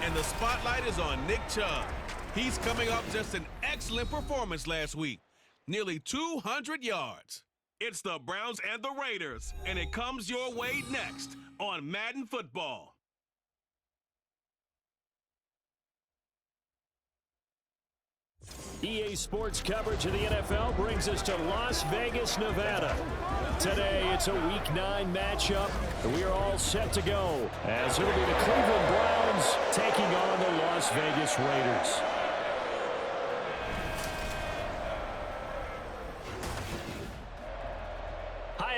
And the spotlight is on Nick Chubb. He's coming off just an excellent performance last week. Nearly 200 yards. It's the Browns and the Raiders, and it comes your way next on Madden Football. EA Sports coverage of the NFL brings us to Las Vegas, Nevada. Today, it's a Week 9 matchup. We are all set to go as it'll be the Cleveland Browns taking on the Las Vegas Raiders.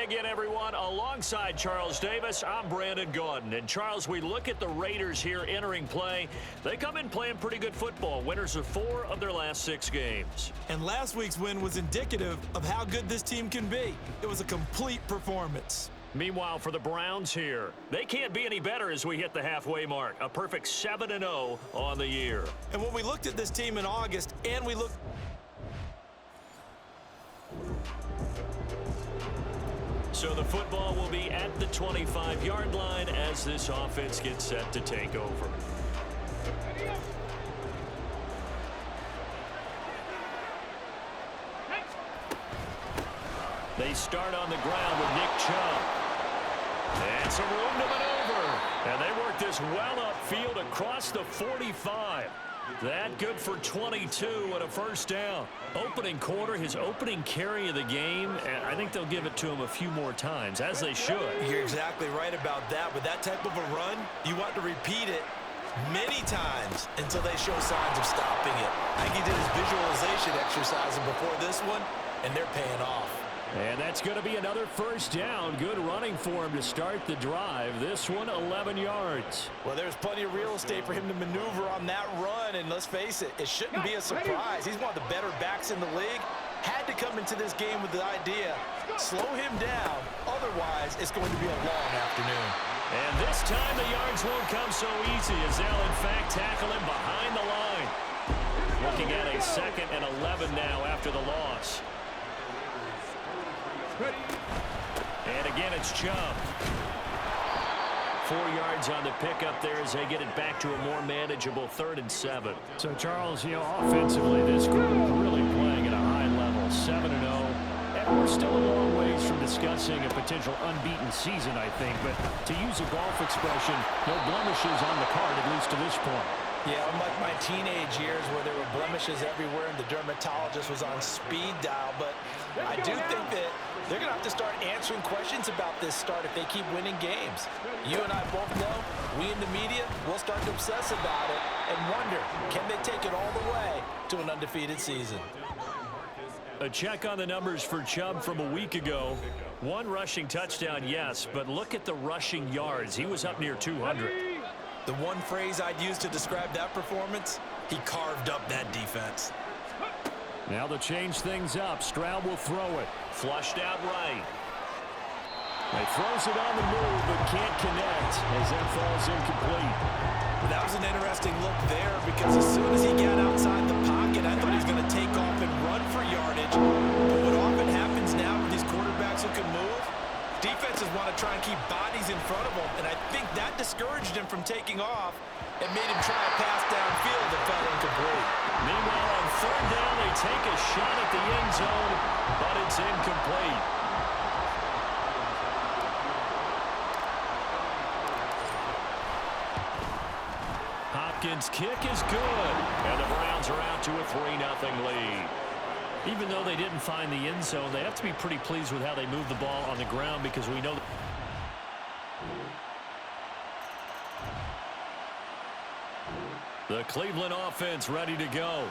Again, everyone, alongside Charles Davis, I'm Brandon Gaudin. And Charles, we look at the Raiders here entering play. They come in playing pretty good football. Winners of 4 of their last 6 games. And last week's win was indicative of how good this team can be. It was a complete performance. Meanwhile, for the Browns here, they can't be any better as we hit the halfway mark. A perfect 7-0 on the year. And when we looked at this team in August, and we looked... So the football will be at the 25-yard line as this offense gets set to take over. They start on the ground with Nick Chubb. And some room to maneuver. And they work this well upfield across the 45. That good for 22 and a first down. Opening quarter, his opening carry of the game, and I think they'll give it to him a few more times, as they should. You're exactly right about that. With that type of a run, you want to repeat it many times until they show signs of stopping it. I think he did his visualization exercise before this one, and they're paying off. And that's going to be another first down. Good running for him to start the drive. This one, 11 yards. Well, there's plenty of real estate for him to maneuver on that run. And let's face it, it shouldn't be a surprise. He's one of the better backs in the league. Had to come into this game with the idea, slow him down. Otherwise, it's going to be a long afternoon. And this time the yards won't come so easy as they'll, in fact, tackle him behind the line. Looking at a 2nd and 11 now after the loss. And again, it's Chubb. 4 yards on the pickup there as they get it back to a more manageable 3rd and 7. So, Charles, you know, offensively, this group really playing at a high level, 7-0. And we're still a long ways from discussing a potential unbeaten season, I think. But to use a golf expression, no blemishes on the card, at least to this point. Yeah, unlike my teenage years where there were blemishes everywhere and the dermatologist was on speed dial. But I do think that they're going to have to start answering questions about this start if they keep winning games. You and I both know, we in the media will start to obsess about it and wonder, can they take it all the way to an undefeated season? A check on the numbers for Chubb from a week ago. 1 rushing touchdown, yes, but look at the rushing yards. He was up near 200. The one phrase I'd use to describe that performance, he carved up that defense. Now they'll change things up. Stroud will throw it. Flushed out right. He throws it on the move but can't connect as that falls incomplete. Well, that was an interesting look there because as soon as he got outside the pocket, I thought he was going to take off and run for yardage. But what often happens now with these quarterbacks who can move, defenses want to try and keep bodies in front of them, and I think that discouraged him from taking off and made him try a pass downfield that fell incomplete. Meanwhile, on 3rd down, they take a shot at the end zone, but it's incomplete. Hopkins' kick is good, and the Browns are out to a 3-0 lead. Even though they didn't find the end zone, they have to be pretty pleased with how they moved the ball on the ground because we know the Cleveland offense ready to go.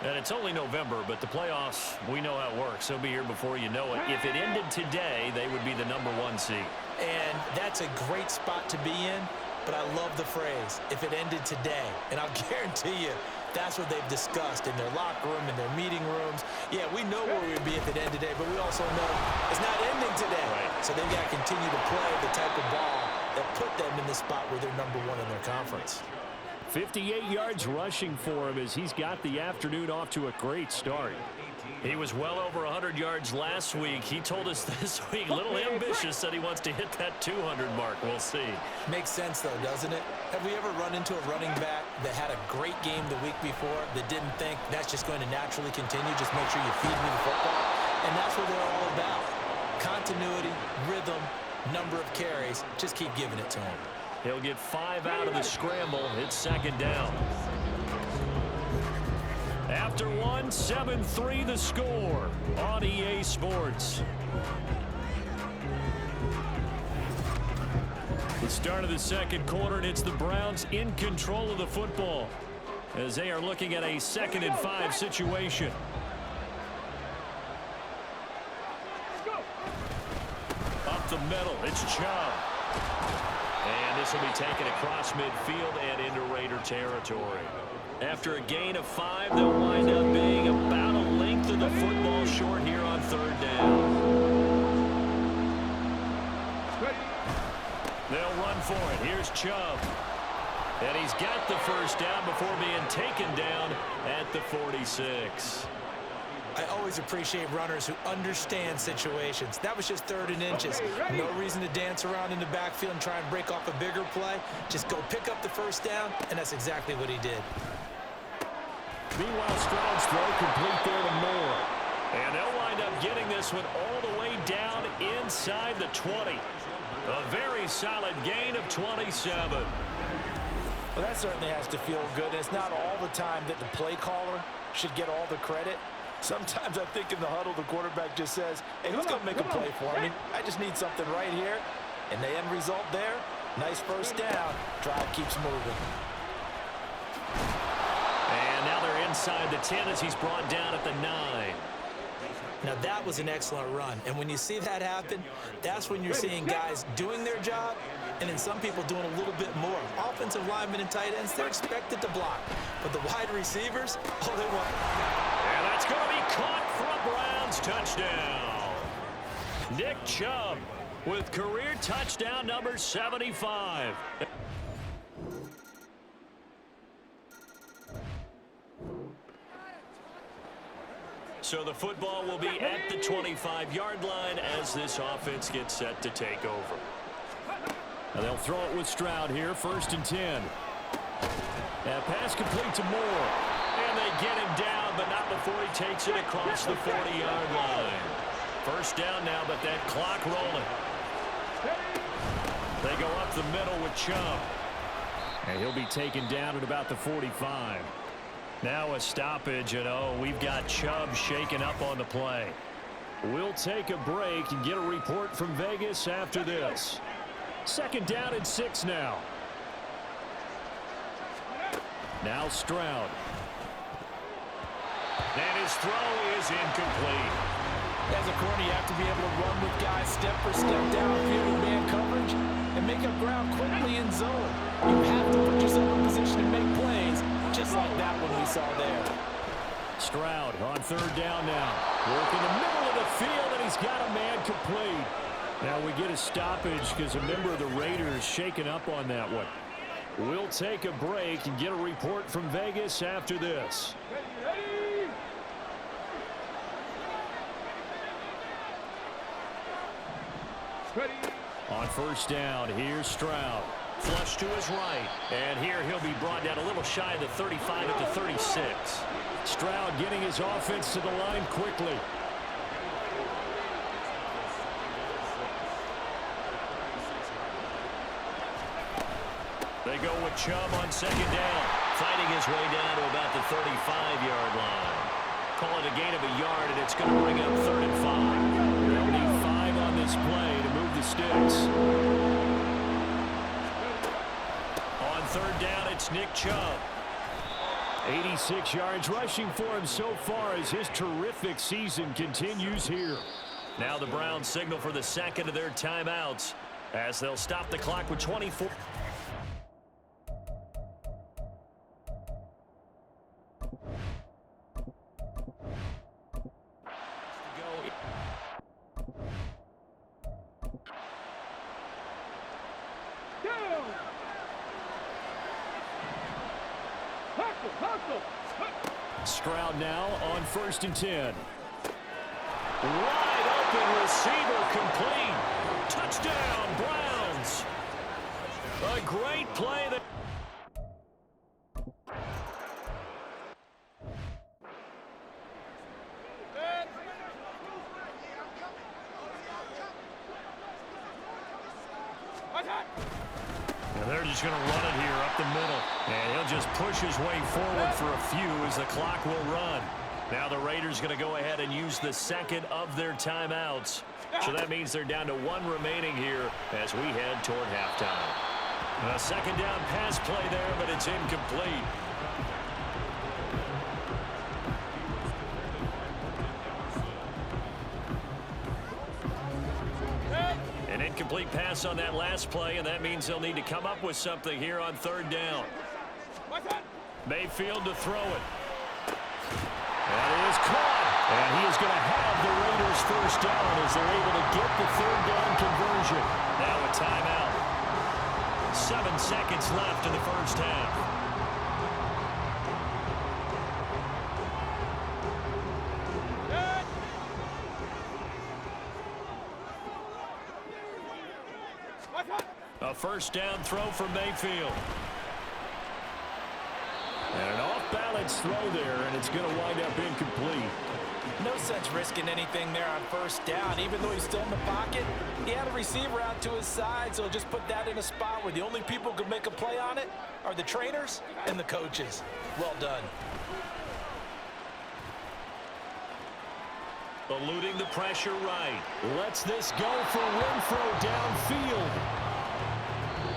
And it's only November, but the playoffs, we know how it works. They'll be here before you know it. If it ended today, they would be the #1 seed. And that's a great spot to be in, but I love the phrase, if it ended today. And I'll guarantee you, that's what they've discussed in their locker room, in their meeting rooms. Yeah, we know where we would be if it ended today, but we also know it's not ending today. Right. So they've got to continue to play the type of ball that put them in the spot where they're #1 in their conference. 58 yards rushing for him as he's got the afternoon off to a great start. He was well over 100 yards last week. He told us this week, a little ambitious, that he wants to hit that 200 mark. We'll see. Makes sense, though, doesn't it? Have we ever run into a running back that had a great game the week before that didn't think that's just going to naturally continue? Just make sure you feed me the football. And that's what they're all about. Continuity, rhythm, number of carries. Just keep giving it to him. He'll get 5 out of the scramble. It's second down. After one, 7-3 the score on EA Sports. The start of the second quarter, and it's the Browns in control of the football as they are looking at a 2nd and 5 situation. Up the middle, it's Chubb. And this will be taken across midfield and into Raider territory. After a gain of 5, they'll wind up being about a length of the football short here on 3rd down. They'll run for it. Here's Chubb. And he's got the first down before being taken down at the 46. I always appreciate runners who understand situations. That was just 3rd and inches. No reason to dance around in the backfield and try and break off a bigger play. Just go pick up the first down, and that's exactly what he did. Meanwhile, Stroud's throw complete there to Moore. And they'll wind up getting this one all the way down inside the 20. A very solid gain of 27. Well, that certainly has to feel good. It's not all the time that the play caller should get all the credit. Sometimes I think in the huddle, the quarterback just says, hey, who's going to make a play for me? I just need something right here. And the end result there, nice first down. Drive keeps moving. And now they're inside the 10 as he's brought down at the 9. Now, that was an excellent run. And when you see that happen, that's when you're seeing guys doing their job and then some people doing a little bit more. Offensive linemen and tight ends, they're expected to block. But the wide receivers, oh, they want. And that's going to be caught for a Browns touchdown. Nick Chubb with career touchdown number 75. So the football will be at the 25-yard line as this offense gets set to take over. And they'll throw it with Stroud here, 1st and 10. That pass complete to Moore. And they get him down, but not before he takes it across the 40-yard line. First down now, but that clock rolling. They go up the middle with Chubb. And he'll be taken down at about the 45. Now a stoppage, and we've got Chubb shaken up on the play. We'll take a break and get a report from Vegas after this. 2nd down and 6 now. Now Stroud. And his throw is incomplete. As a corner, you have to be able to run with guys step for step downfield with man coverage and make up ground quickly in zone. You have to put yourself in position to make plays, just like that one we saw there. Stroud on 3rd down now. Working the middle of the field, and he's got a man complete. Now we get a stoppage because a member of the Raiders shaken up on that one. We'll take a break and get a report from Vegas after this. On 1st down, here's Stroud. Flush to his right. And here he'll be brought down a little shy of the 35 at the 36. Stroud getting his offense to the line quickly. They go with Chubb on 2nd down. Fighting his way down to about the 35-yard line. Call it a gain of a yard, and it's going to bring up 3rd and 5. They'll need 5 on this play to move the sticks. On 3rd down, it's Nick Chubb. 86 yards rushing for him so far as his terrific season continues here. Now the Browns signal for the 2nd of their timeouts as they'll stop the clock with 24. Stroud now on 1st and 10. Wide open receiver complete. Touchdown, Browns. A great play there. And they're just going to run it here up the middle. And he'll just push his way forward for a few as the clock will run. Now the Raiders going to go ahead and use the second of their timeouts. So that means they're down to 1 remaining here as we head toward halftime. A second down pass play there, but it's incomplete. An incomplete pass on that last play, and that means they'll need to come up with something here on 3rd down. Mayfield to throw it. And it is caught. And he is going to have the Raiders 1st down as they're able to get the 3rd down conversion. Now a timeout. 7 seconds left in the 1st half. A 1st down throw for Mayfield. And an off-balance throw there, and it's going to wind up incomplete. No sense risking anything there on 1st down. Even though he's still in the pocket, he had a receiver out to his side, so just put that in a spot where the only people who could make a play on it are the trainers and the coaches. Well done. Eluding the pressure right. Lets this go for Renfrow downfield.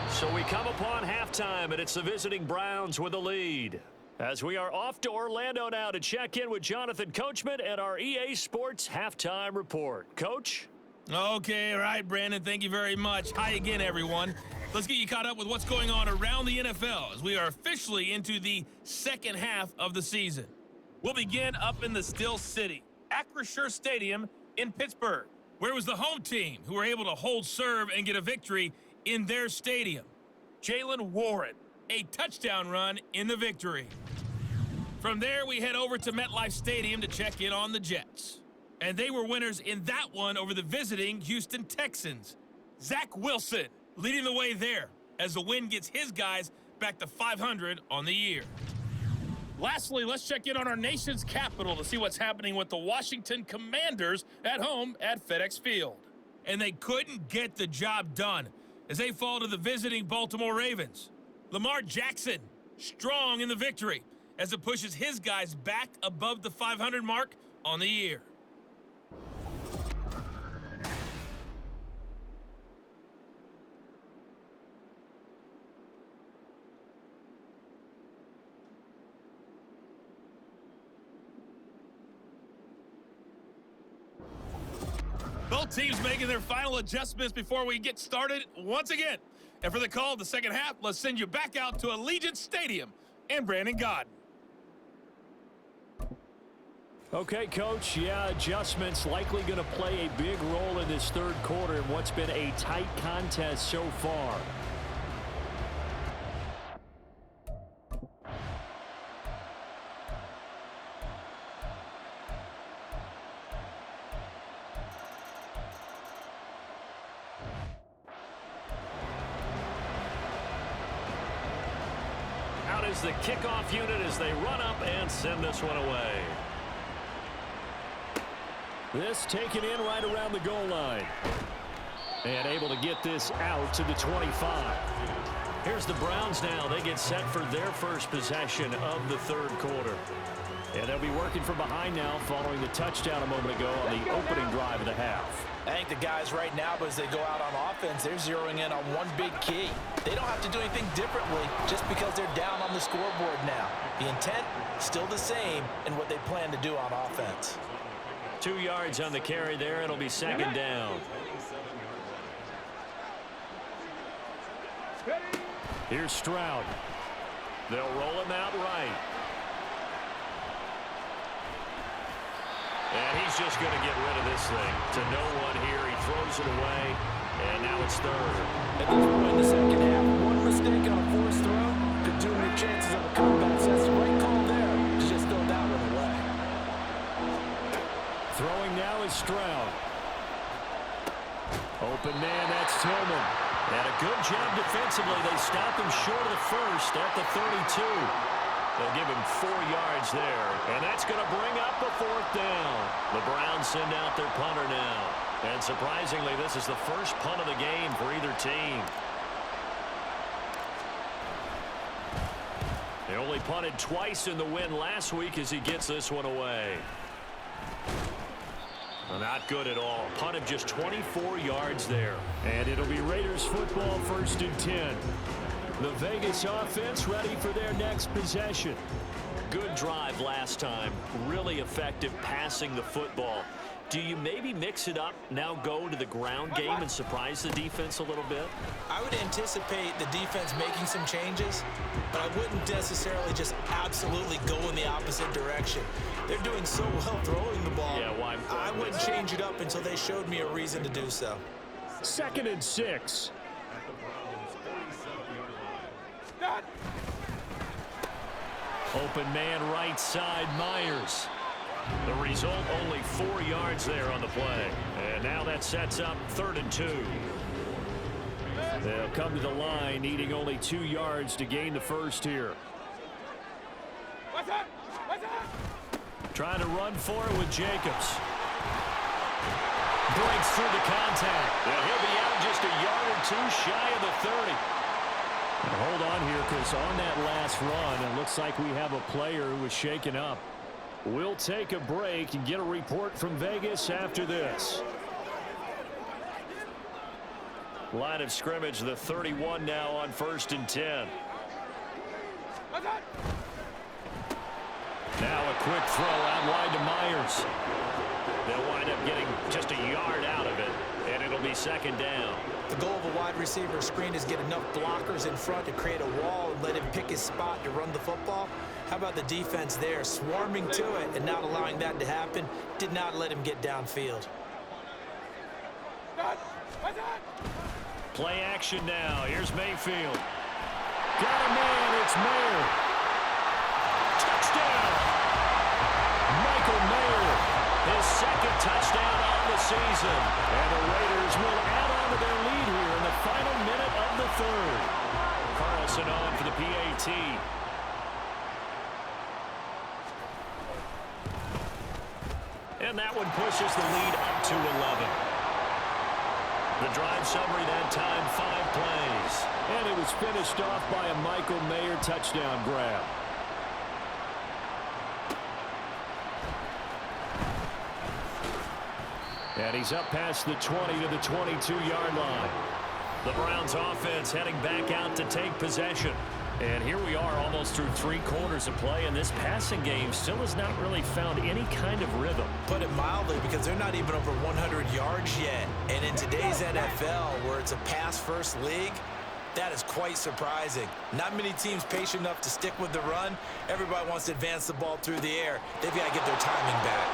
So we come upon halftime, and it's the visiting Browns with a lead. As we are off to Orlando now to check in with Jonathan Coachman and our EA Sports Halftime Report. Coach? Okay, all right, Brandon, thank you very much. Hi again, everyone. Let's get you caught up with what's going on around the NFL as we are officially into the second half of the season. We'll begin up in the Steel City, Acrisure Stadium in Pittsburgh, where it was the home team who were able to hold serve and get a victory in their stadium. Jaylen Warren, a touchdown run in the victory. From there, we head over to MetLife Stadium to check in on the Jets. And they were winners in that one over the visiting Houston Texans. Zach Wilson leading the way there as the win gets his guys back to 500 on the year. Lastly, let's check in on our nation's capital to see what's happening with the Washington Commanders at home at FedEx Field. And they couldn't get the job done as they fall to the visiting Baltimore Ravens. Lamar Jackson strong in the victory as it pushes his guys back above the 500 mark on the year. Both teams making their final adjustments before we get started once again. And for the call of the second half, let's send you back out to Allegiant Stadium and Brandon Gaudin. Okay, Coach, adjustments likely going to play a big role in this 3rd quarter in what's been a tight contest so far. Out is the kickoff unit as they run up and send this one away. This taken in right around the goal line. And able to get this out to the 25. Here's the Browns now. They get set for their first possession of the 3rd quarter. And they'll be working from behind now following the touchdown a moment ago on the opening drive of the half. I think the guys right now, as they go out on offense, they're zeroing in on one big key. They don't have to do anything differently just because they're down on the scoreboard now. The intent, still the same in what they plan to do on offense. 2 yards on the carry there. It'll be 2nd down. Here's Stroud. They'll roll him out right. And he's just going to get rid of this thing to no one here. He throws it away, and now it's 3rd. At this point in the second half, one mistake on a forced throw could doom your chances of a comeback. So that's the right call. Stroud. Open man, that's Tillman. And a good job defensively. They stop him short of the first at the 32. They'll give him 4 yards there. And that's going to bring up the 4th down. The Browns send out their punter now. And surprisingly, this is the first punt of the game for either team. They only punted twice in the win last week as he gets this one away. Not good at all. Punt of just 24 yards there. And it'll be Raiders football, 1st and 10. The Vegas offense ready for their next possession. Good drive last time. Really effective passing the football. Do you maybe mix it up, now go to the ground game and surprise the defense a little bit? I would anticipate the defense making some changes, but I wouldn't necessarily just absolutely go in the opposite direction. They're doing so well throwing the ball. Yeah, why? I wouldn't change it up until they showed me a reason to do so. 2nd and 6. Open man right side, Myers. The result, only 4 yards there on the play. And now that sets up 3rd and 2. They'll come to the line, needing only 2 yards to gain the first here. Trying to run for it with Jacobs. Breaks through the contact. And he'll be out just a yard or 2 shy of the 30. Now hold on here, because on that last run, it looks like we have a player who was shaken up. We'll take a break and get a report from Vegas after this. Line of scrimmage, the 31 now on 1st and 10. Now a quick throw out wide to Myers. They'll wind up getting just a yard out of it, and it'll be 2nd down. The goal of a wide receiver screen is get enough blockers in front to create a wall and let him pick his spot to run the football. How about the defense there, swarming to it and not allowing that to happen? Did not let him get downfield. Play action now. Here's Mayfield. Got a man. It's Mayer. Touchdown. Michael Mayer. His 2nd touchdown on the season. And the Raiders will add on to their lead here in the final minute of the 3rd. Carlson on for the PAT. And that one pushes the lead up to 11. The drive summary that time, 5 plays. And it was finished off by a Michael Mayer touchdown grab. And he's up past the 20 to the 22-yard line. The Browns offense heading back out to take possession. And here we are almost through 3 quarters of play, and this passing game still has not really found any kind of rhythm. Put it mildly, because they're not even over 100 yards yet. And in today's NFL, where it's a pass-first league, that is quite surprising. Not many teams patient enough to stick with the run. Everybody wants to advance the ball through the air. They've got to get their timing back.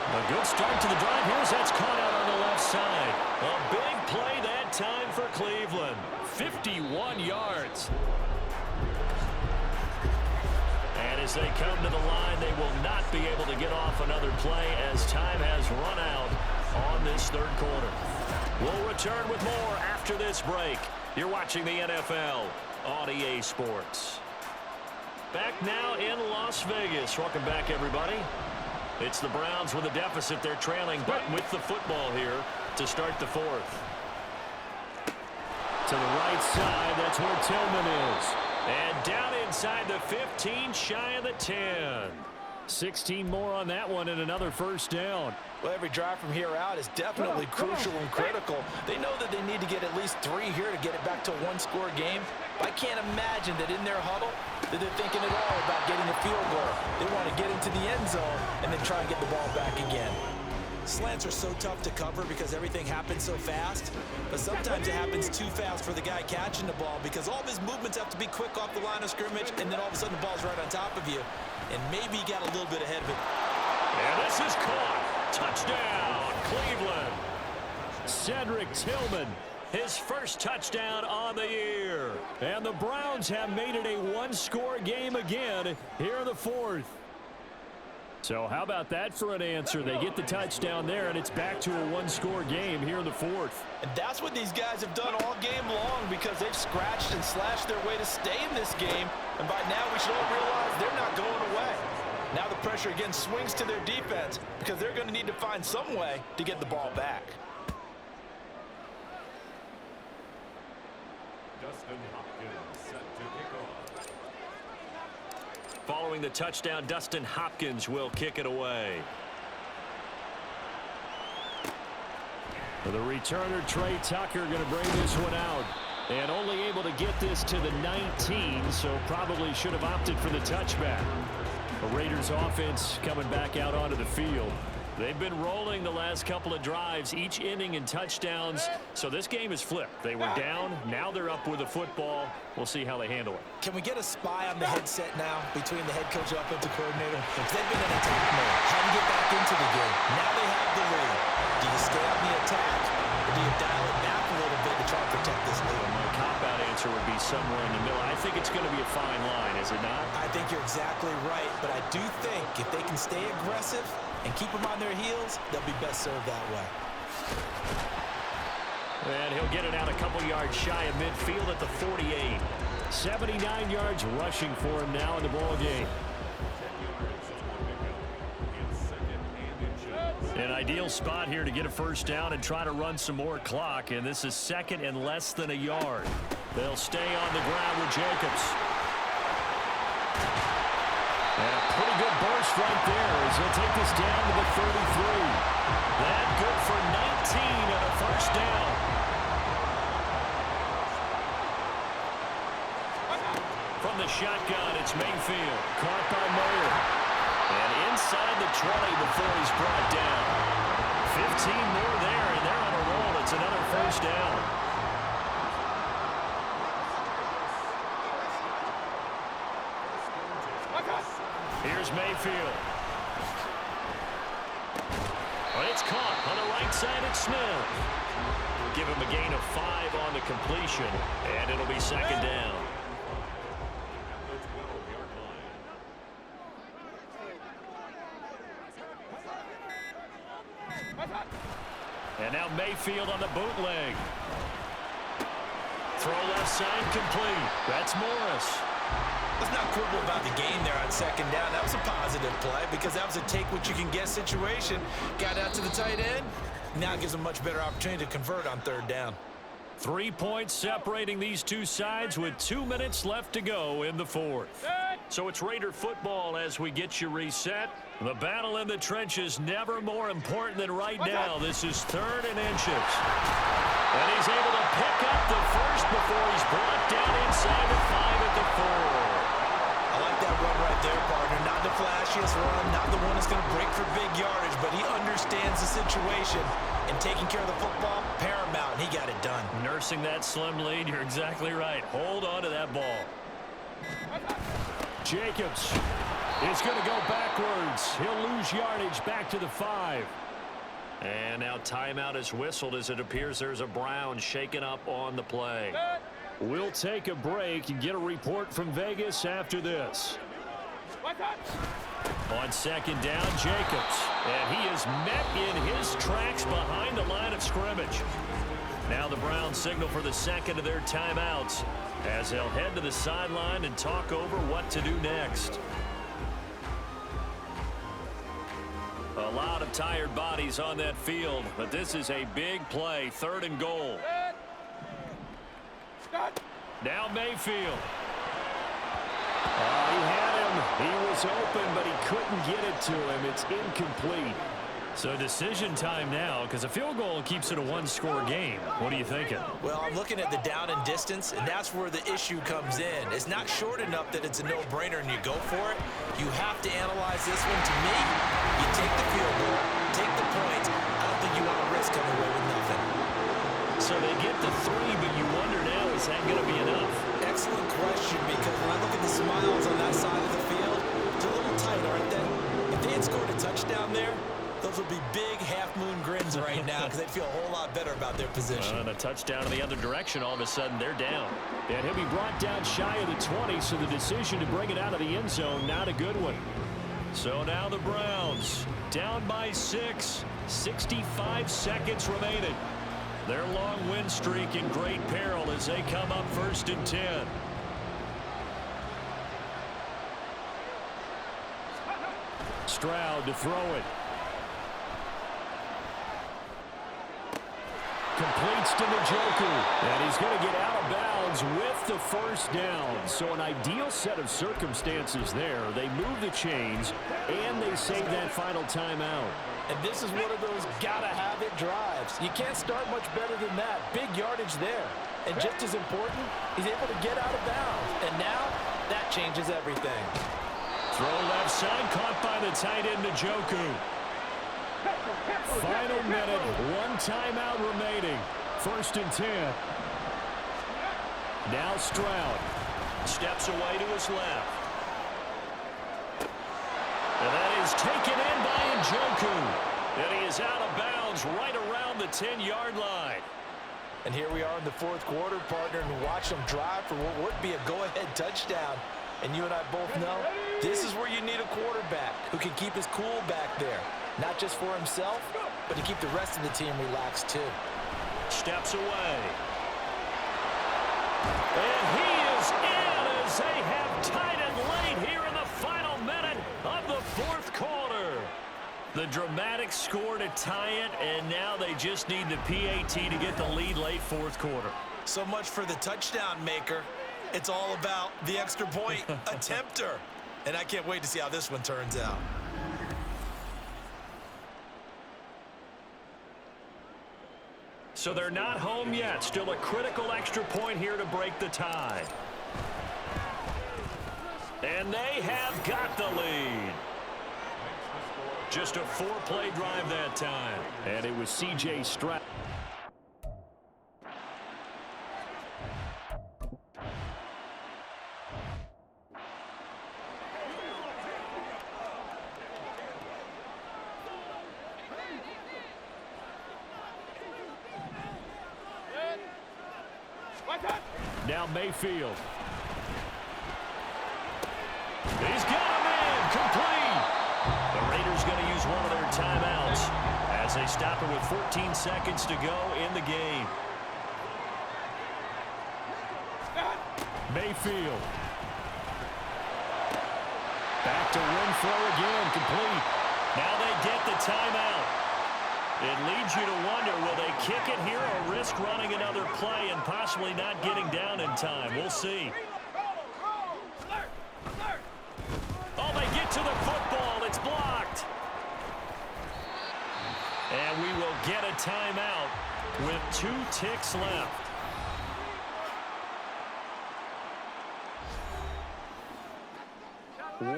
A good start to the drive. Here's that's caught out on the left side. A big play that time for Cleveland. 51 yards. And as they come to the line, they will not be able to get off another play as time has run out on this 3rd quarter. We'll return with more after this break. You're watching the NFL on EA Sports. Back now in Las Vegas. Welcome back, everybody. It's the Browns with a deficit. They're trailing, but with the football here to start the 4th. To the right side, that's where Tillman is. And down inside the 15, shy of the 10. 16 more on that one and another 1st down. Well, every drive from here out is definitely crucial and critical. They know that they need to get at least 3 here to get it back to a 1-score game. I can't imagine that in their huddle that they're thinking at all about getting a field goal. They want to get into the end zone and then try and get the ball back again. Slants are so tough to cover because everything happens so fast, but sometimes it happens too fast for the guy catching the ball because all of his movements have to be quick off the line of scrimmage, and then all of a sudden the ball's right on top of you, and maybe he got a little bit ahead of it. And this is caught. Touchdown, Cleveland. Cedric Tillman, his first touchdown on the year. And the Browns have made it a 1-score game again here in the 4th. So how about that for an answer? They get the touchdown there, and it's back to a one-score game here in the fourth. And that's what these guys have done all game long because they've scratched and slashed their way to stay in this game. And by now, we should all realize they're not going away. Now the pressure again swings to their defense because they're going to need to find some way to get the ball back. Following the touchdown, Dustin Hopkins will kick it away. For the returner, Trey Tucker, going to bring this one out. And only able to get this to the 19, so probably should have opted for the touchback. The Raiders offense coming back out onto the field. They've been rolling the last couple of drives, each inning in touchdowns. So this game is flipped. They were down. Now they're up with the football. We'll see how they handle it. Can we get a spy on the headset now between the head coach and offensive coordinator? Because they've been in attack mode. How do you get back into the game? Now they have the lead. Do you stay on the attack, or do you dial it back a little bit to try and protect this lead? My cop-out answer would be somewhere in the middle. I think it's going to be a fine line, is it not? I think you're exactly right, but I do think if they can stay aggressive and keep them on their heels, they'll be best served that way. And he'll get it out a couple yards shy of midfield at the 48. 79 yards rushing for him now in the ball game. An ideal spot here to get a first down and try to run some more clock, and this is second and less than a yard. They'll stay on the ground with Jacobs. And a pretty good burst right there as he'll take this down to the 33. That good for 19 and a first down. From the shotgun, it's Mayfield. Caught by Moyer. And inside the 20 before he's brought down. 15 more there, and they're on a roll. It's another first down. Here's Mayfield. Well, it's caught on the right side at Smith. Give him a gain of 5 on the completion, and it'll be second down. And now Mayfield on the bootleg. Throw left side complete. That's Morris. Let's not quibble about the game there on second down. That was a positive play because that was a take-what-you-can-get situation. Got out to the tight end. Now it gives them a much better opportunity to convert on third down. 3 points separating these two sides with 2 minutes left to go in the fourth. So it's Raider football as we get you reset. The battle in the trenches never more important than right now. This is 3rd and inches. And he's able to pick up the first before he's brought down inside the 5 at the 4. I like that run right there, partner. Not the flashiest run, not the one that's going to break for big yardage, but he understands the situation, and taking care of the football, paramount, and he got it done. Nursing that slim lead, you're exactly right. Hold on to that ball. Jacobs is going to go backwards. He'll lose yardage back to the 5. And now timeout is whistled as it appears there's a Brown shaken up on the play. We'll take a break and get a report from Vegas after this. On second down, Jacobs. And he is met in his tracks behind the line of scrimmage. Now the Browns signal for the second of their timeouts as they'll head to the sideline and talk over what to do next. A lot of tired bodies on that field, but this is a big play, 3rd and goal. Now Mayfield. He had him. He was open, but he couldn't get it to him. It's incomplete. So decision time now, because a field goal keeps it a one-score game. What are you thinking? Well, I'm looking at the down and distance, and that's where the issue comes in. It's not short enough that it's a no-brainer and you go for it. You have to analyze this one. To me, you take the field goal, take the points. I don't think you want to risk coming away with nothing. So they get the 3, but you wonder now, is that going to be enough? Excellent question, because when I look at the smiles on that side of the field, it's a little tight, aren't they? If they had scored a touchdown there, those would be big half-moon grins right now because they'd feel a whole lot better about their position. And a touchdown in the other direction, all of a sudden they're down. And he'll be brought down shy of the 20, so the decision to bring it out of the end zone, not a good one. So now the Browns down by 6, 65 seconds remaining. Their long win streak in great peril as they come up 1st and 10. Stroud to throw it. Completes to Njoku. And he's going to get out of bounds with the 1st down. So an ideal set of circumstances there. They move the chains, and they save that final timeout. And this is one of those gotta-have-it drives. You can't start much better than that. Big yardage there. And just as important, he's able to get out of bounds. And now, that changes everything. Throw left side, caught by the tight end, Njoku. Final minute, 1 timeout remaining. 1st and 10. Now Stroud steps away to his left. And that is taken in by Njoku. And he is out of bounds right around the 10-yard line. And here we are in the 4th quarter, partner, and watch them drive for what would be a go-ahead touchdown. And you and I both know this is where you need a quarterback who can keep his cool back there. Not just for himself, but to keep the rest of the team relaxed too. Steps away. And he is in as they have tied it late here in the final minute of the 4th quarter. The dramatic score to tie it, and now they just need the PAT to get the lead late 4th quarter. So much for the touchdown maker. It's all about the extra point attempter. And I can't wait to see how this one turns out. So they're not home yet. Still a critical extra point here to break the tie. And they have got the lead. Just a 4-play drive that time. And it was C.J. Stroud. Now Mayfield. He's got him in. Complete. The Raiders going to use one of their timeouts as they stop it with 14 seconds to go in the game. Mayfield. Back to Renfro again. Complete. Now they get the timeout. It leads you to wonder, will they kick it here or risk running another play and possibly not getting down in time? We'll see. Oh, they get to the football. It's blocked. And we will get a timeout with 2 ticks left.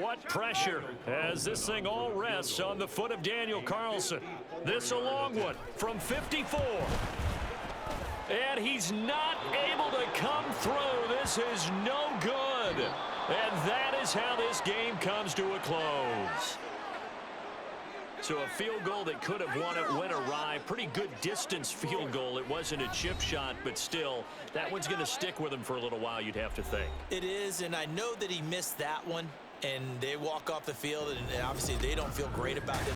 What pressure as this thing all rests on the foot of Daniel Carlson. This a long one from 54. And he's not able to come through. This is no good. And that is how this game comes to a close. So a field goal that could have won it went awry. Pretty good distance field goal. It wasn't a chip shot, but still, that one's going to stick with him for a little while, you'd have to think. It is, and I know that he missed that one. And they walk off the field, and obviously they don't feel great about it.